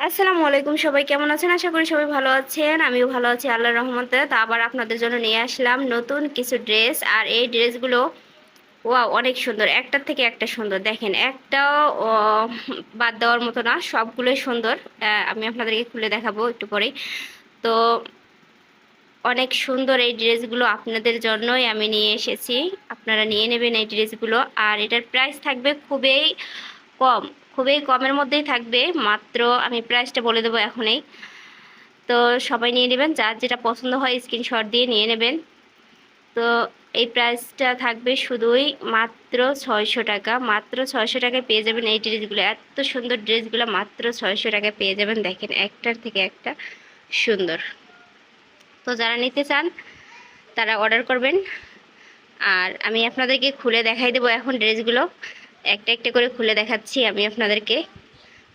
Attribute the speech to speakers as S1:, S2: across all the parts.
S1: আসসালামু আলাইকুম, সবাই কেমন আছেন? আশা করি সবাই ভালো আছেন। আমিও ভালো আছি আল্লাহর রহমতে। তো আবার আপনাদের জন্য নিয়ে আসলাম নতুন কিছু ড্রেস। আর এই ড্রেসগুলো ওয়াও, অনেক সুন্দর, একটার থেকে একটা সুন্দর। দেখেন, একটাও বাদ দেওয়ার মতো না, সবগুলোই সুন্দর। আমি আপনাদেরকে খুলে দেখাবো একটু পরেই। তো অনেক সুন্দর এই ড্রেসগুলো আপনাদের জন্যই আমি নিয়ে এসেছি। আপনারা নিয়ে নেবেন এই ড্রেসগুলো। আর এটার প্রাইস থাকবে খুবই কম, খুবই কমের মধ্যেই থাকবে। মাত্র আমি প্রাইসটা বলে দেবো এখনই। তো সবাই নিয়ে নেবেন, যার যেটা পছন্দ হয় স্ক্রিনশট দিয়ে নিয়ে নেবেন। তো এই প্রাইসটা থাকবে শুধুই মাত্র 600 টাকা। মাত্র 600 টাকায় পেয়ে যাবেন এই ড্রেসগুলো। এত সুন্দর ড্রেসগুলো মাত্র 600 টাকায় পেয়ে যাবেন। দেখেন, একটার থেকে একটা সুন্দর। তো যারা নিতে চান তারা অর্ডার করবেন। আর আমি আপনাদেরকে খুলে দেখাই দেবো এখন ড্রেসগুলো। একটা একটা করে খুলে দেখাচ্ছি আমি আপনাদেরকে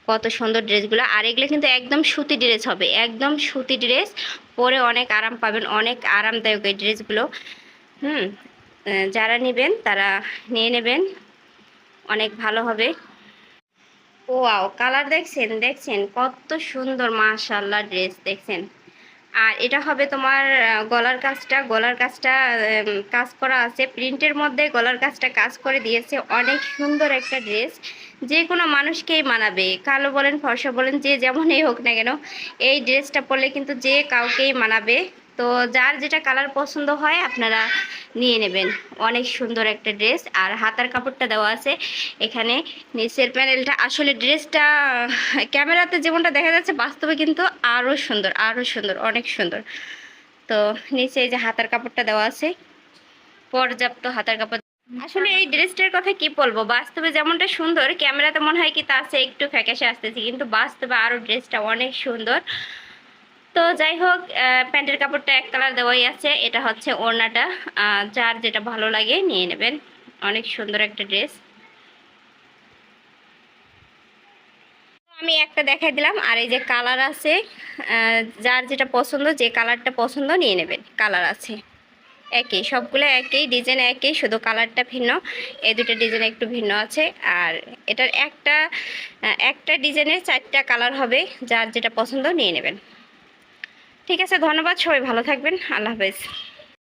S1: কত সুন্দর ড্রেসগুলো। আর এগুলো কিন্তু একদম সুতি ড্রেস হবে, একদম সুতি ড্রেস। পরে অনেক আরাম পাবেন, অনেক আরামদায়ক এই ড্রেসগুলো। হুম, যারা নেবেন তারা নিয়ে নেবেন, অনেক ভালো হবে। ওয়াও, কালার দেখছেন, দেখছেন কত সুন্দর, মাশাআল্লাহ। ড্রেস দেখছেন। আর এটা হবে তোমার গলার কাজটা কাজ করা আছে প্রিন্টের মধ্যে। গলার কাজটা কাজ করে দিয়েছে, অনেক সুন্দর একটা ড্রেস। যে কোনো মানুষকেই মানাবে, কালো বলেন ফর্সা বলেন, যে যেমনই হোক না কেন এই ড্রেসটা পরলে কিন্তু যে কাউকেই মানাবে। তো যার যেটা কালার পছন্দ হয় আপনারা নিয়ে নেবেন। অনেক সুন্দর একটা ড্রেস। আর হাতার কাপড়টা দেওয়া আছে এখানে, নিচের প্যানেলটা। আসলে ড্রেসটা ক্যামেরাতে যেমনটা দেখা যাচ্ছে, বাস্তবে কিন্তু আরও সুন্দর, আরও সুন্দর, অনেক সুন্দর। তো নিচে এই যে হাতার কাপড়টা দেওয়া আছে, পর্যাপ্ত হাতার কাপড়। আসলে এই ড্রেসটার কথা কি বলবো, বাস্তবে যেমনটা সুন্দর ক্যামেরাতে মনে হয় কি তার চেয়ে একটু ফ্যাকাশে আসতেছি, কিন্তু বাস্তবে আরও ড্রেসটা অনেক সুন্দর। তো যাই হোক, প্যান্টের কাপড়টা এক কালার দেওয়াই আছে। এটা হচ্ছে ওড়নাটা। যার যেটা ভালো লাগে নিয়ে নেবেন। অনেক সুন্দর একটা ড্রেস। আমি একটা দেখাই দিলাম। আর এই যে কালার আছে, যার যেটা পছন্দ, যে কালারটা পছন্দ নিয়ে নেবেন। কালার আছে একই, সবগুলো একই ডিজাইন, একই, শুধু কালারটা ভিন্ন। এই দুটো ডিজাইন একটু ভিন্ন আছে। আর এটার একটা ডিজাইনের 4টা কালার হবে। যার যেটা পছন্দ নিয়ে নেবেন। ঠিক আছে, ধন্যবাদ, সবাই ভালো থাকবেন, আল্লাহ হাফেজ।